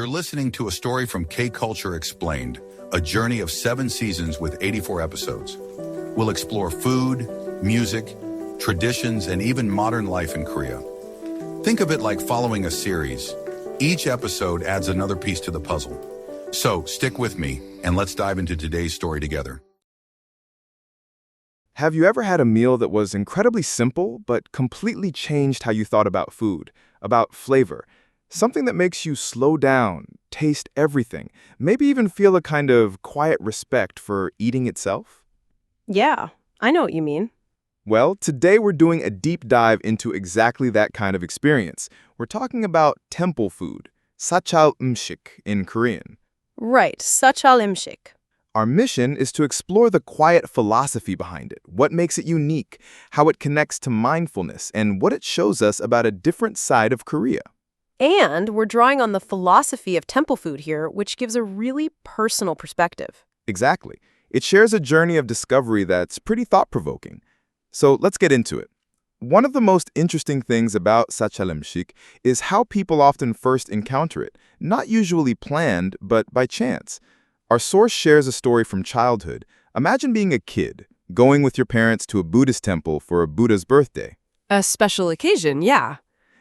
You're listening to a story from K-Culture Explained, a journey of 7 seasons with 84 episodes. We'll explore food, music, traditions, and even modern life in Korea. Think of it like following a series. Each episode adds another piece to the puzzle. So stick with me, and let's dive into today's story together. Have you ever had a meal that was incredibly simple but completely changed how you thought about food, about flavor? Something that makes you slow down, taste everything, maybe even feel a kind of quiet respect for eating itself? Yeah, I know what you mean. Well, today we're doing a deep dive into exactly that kind of experience. We're talking about temple food, sachal 음식 in Korean. Right, sachal imshik. Our mission is to explore the quiet philosophy behind it, what makes it unique, how it connects to mindfulness, and what it shows us about a different side of Korea. And we're drawing on the philosophy of temple food here, which gives a really personal perspective. Exactly. It shares a journey of discovery that's pretty thought-provoking. So let's get into it. One of the most interesting things about sachal 음식 is how people often first encounter it, not usually planned, but by chance. Our source shares a story from childhood. Imagine being a kid, going with your parents to a Buddhist temple for a Buddha's birthday. A special occasion, yeah.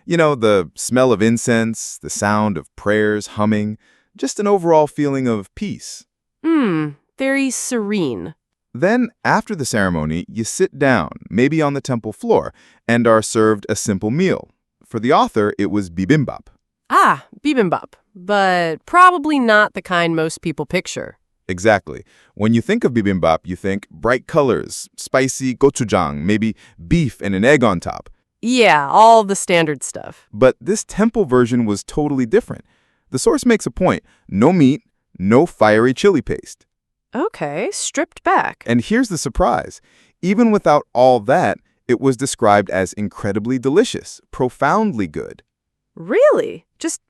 You know, the smell of incense, the sound of prayers humming, just an overall feeling of peace. Very serene. Then, after the ceremony, you sit down, maybe on the temple floor, and are served a simple meal. For the author, it was bibimbap. Ah, bibimbap, but probably not the kind most people picture. Exactly. When you think of bibimbap, you think bright colors, spicy gochujang, maybe beef and an egg on top. Yeah, all the standard stuff. But this temple version was totally different. The source makes a point. No meat, no fiery chili paste. Okay, stripped back. And here's the surprise. Even without all that, it was described as incredibly delicious, profoundly good. Really? Just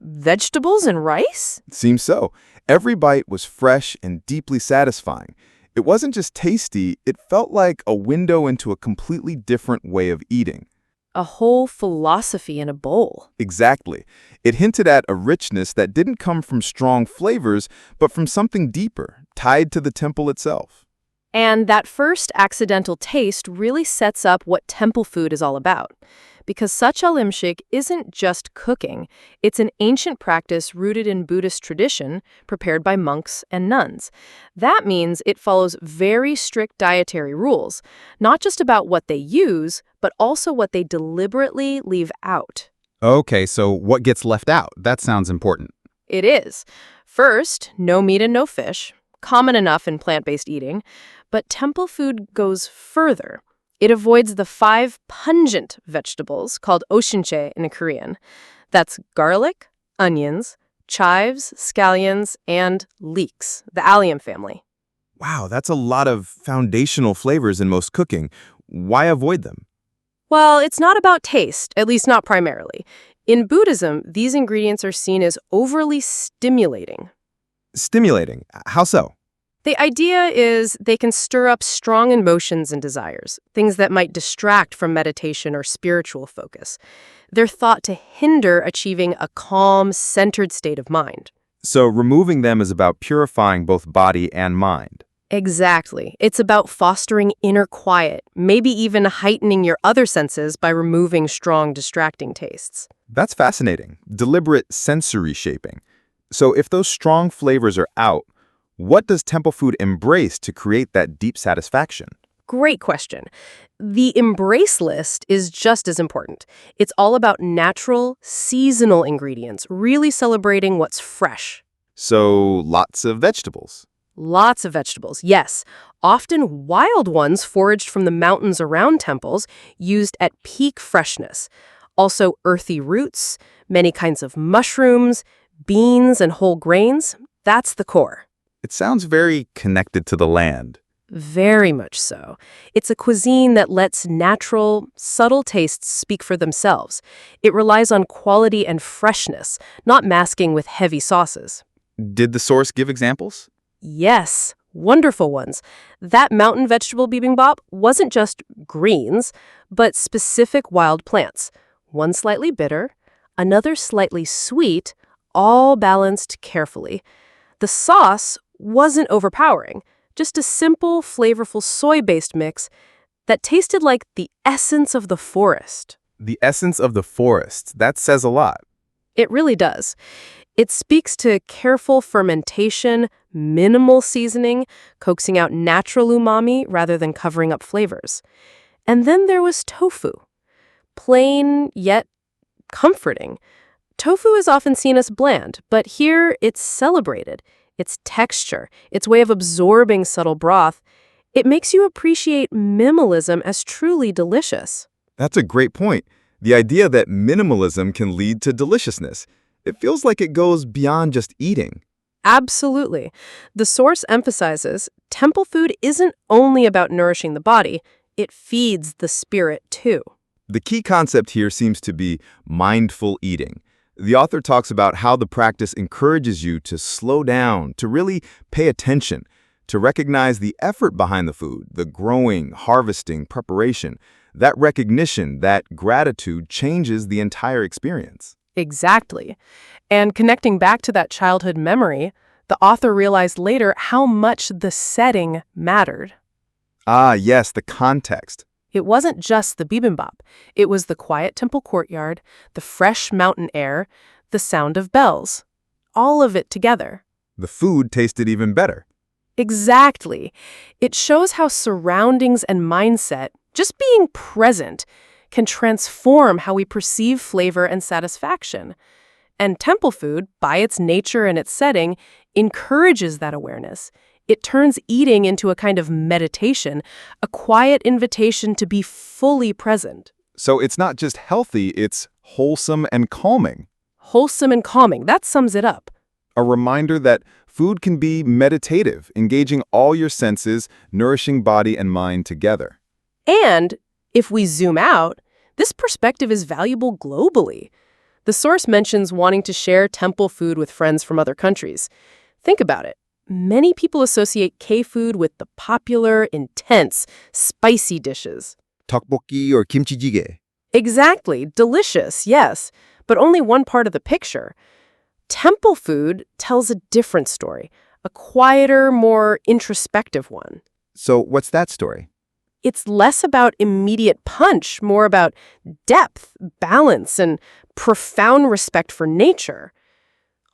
vegetables and rice? It seems so. Every bite was fresh and deeply satisfying. It wasn't just tasty, it felt like a window into a completely different way of eating. A whole philosophy in a bowl. Exactly. It hinted at a richness that didn't come from strong flavors, but from something deeper, tied to the temple itself. And that first accidental taste really sets up what temple food is all about. Because sachal imshik isn't just cooking, it's an ancient practice rooted in Buddhist tradition, prepared by monks and nuns. That means it follows very strict dietary rules, not just about what they use, but also what they deliberately leave out. Okay, so what gets left out? That sounds important. It is. First, no meat and no fish, common enough in plant-based eating, but temple food goes further. It avoids the 5 pungent vegetables called oshinche in Korean. That's garlic, onions, chives, scallions, and leeks, the allium family. Wow, that's a lot of foundational flavors in most cooking. Why avoid them? Well, it's not about taste, at least not primarily. In Buddhism, these ingredients are seen as overly stimulating. Stimulating. How so? The idea is they can stir up strong emotions and desires, things that might distract from meditation or spiritual focus. They're thought to hinder achieving a calm, centered state of mind. So removing them is about purifying both body and mind. Exactly. It's about fostering inner quiet, maybe even heightening your other senses by removing strong, distracting tastes. That's fascinating. Deliberate sensory shaping. So if those strong flavors are out, what does temple food embrace to create that deep satisfaction? Great question. The embrace list is just as important. It's all about natural, seasonal ingredients, really celebrating what's fresh. So lots of vegetables. Lots of vegetables, yes. Often wild ones foraged from the mountains around temples, used at peak freshness. Also earthy roots, many kinds of mushrooms, beans, and whole grains. That's the core. It sounds very connected to the land. Very much so. It's a cuisine that lets natural, subtle tastes speak for themselves. It relies on quality and freshness, not masking with heavy sauces. Did the source give examples? Yes, wonderful ones. That mountain vegetable bibimbap wasn't just greens, but specific wild plants. One slightly bitter, another slightly sweet, all balanced carefully. The sauce wasn't overpowering, just a simple, flavorful soy-based mix that tasted like the essence of the forest. The essence of the forest. That says a lot. It really does. It speaks to careful fermentation, minimal seasoning, coaxing out natural umami rather than covering up flavors. And then there was tofu. Plain, yet comforting. Tofu is often seen as bland, but here it's celebrated. Its texture, its way of absorbing subtle broth, it makes you appreciate minimalism as truly delicious. That's a great point. The idea that minimalism can lead to deliciousness. It feels like it goes beyond just eating. Absolutely. The source emphasizes temple food isn't only about nourishing the body, it feeds the spirit too. The key concept here seems to be mindful eating. The author talks about how the practice encourages you to slow down, to really pay attention, to recognize the effort behind the food, the growing, harvesting, preparation. That recognition, that gratitude changes the entire experience. Exactly. And connecting back to that childhood memory, the author realized later how much the setting mattered. Ah, yes, the context. It wasn't just the bibimbap. It was the quiet temple courtyard, the fresh mountain air, the sound of bells. All of it together. The food tasted even better. Exactly. It shows how surroundings and mindset, just being present, can transform how we perceive flavor and satisfaction. And temple food, by its nature and its setting, encourages that awareness. It turns eating into a kind of meditation, a quiet invitation to be fully present. So it's not just healthy, it's wholesome and calming. Wholesome and calming, that sums it up. A reminder that food can be meditative, engaging all your senses, nourishing body and mind together. And if we zoom out, this perspective is valuable globally. The source mentions wanting to share temple food with friends from other countries. Think about it. Many people associate K-food with the popular, intense, spicy dishes. Tteokbokki or kimchi jjigae. Exactly. Delicious, yes, but only one part of the picture. Temple food tells a different story, a quieter, more introspective one. So what's that story? It's less about immediate punch, more about depth, balance, and profound respect for nature.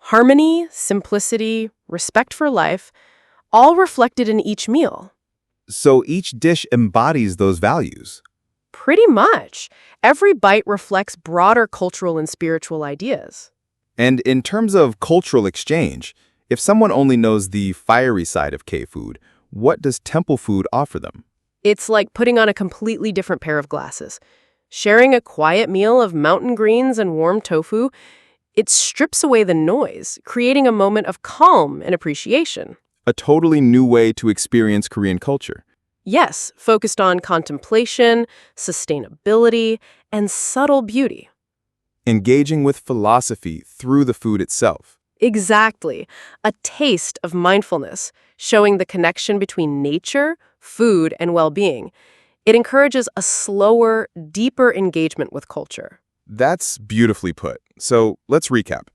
Harmony, simplicity, respect for life, all reflected in each meal. So each dish embodies those values. Pretty much. Every bite reflects broader cultural and spiritual ideas. And in terms of cultural exchange, if someone only knows the fiery side of K-food, what does temple food offer them? It's like putting on a completely different pair of glasses. Sharing a quiet meal of mountain greens and warm tofu, it strips away the noise, creating a moment of calm and appreciation. A totally new way to experience Korean culture. Yes, focused on contemplation, sustainability, and subtle beauty. Engaging with philosophy through the food itself. Exactly. A taste of mindfulness, showing the connection between nature, food, and well-being. It encourages a slower, deeper engagement with culture. That's beautifully put. So let's recap.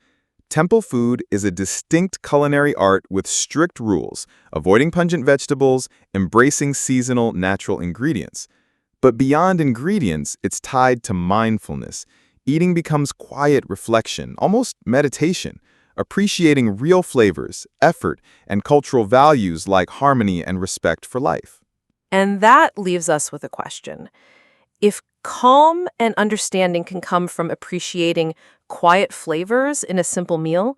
Temple food is a distinct culinary art with strict rules, avoiding pungent vegetables, embracing seasonal natural ingredients. But beyond ingredients, it's tied to mindfulness. Eating becomes quiet reflection, almost meditation, appreciating real flavors, effort, and cultural values like harmony and respect for life. And that leaves us with a question. If calm and understanding can come from appreciating quiet flavors in a simple meal,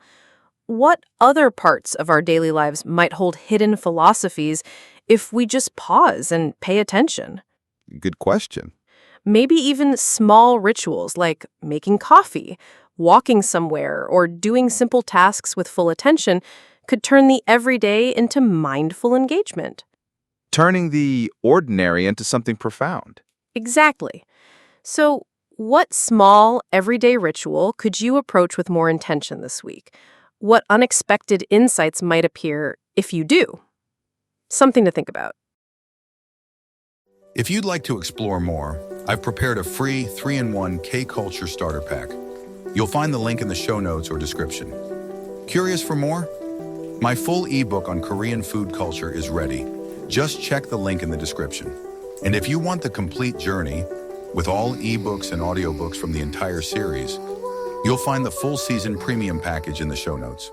what other parts of our daily lives might hold hidden philosophies if we just pause and pay attention? Good question. Maybe even small rituals like making coffee, walking somewhere, or doing simple tasks with full attention could turn the everyday into mindful engagement. Turning the ordinary into something profound. Exactly. So, what small, everyday ritual could you approach with more intention this week? What unexpected insights might appear if you do? Something to think about. If you'd like to explore more, I've prepared a free 3-in-1 K-Culture Starter Pack. You'll find the link in the show notes or description. Curious for more? My full ebook on Korean food culture is ready. Just check the link in the description. And if you want the complete journey, with all ebooks and audiobooks from the entire series, you'll find the full season premium package in the show notes.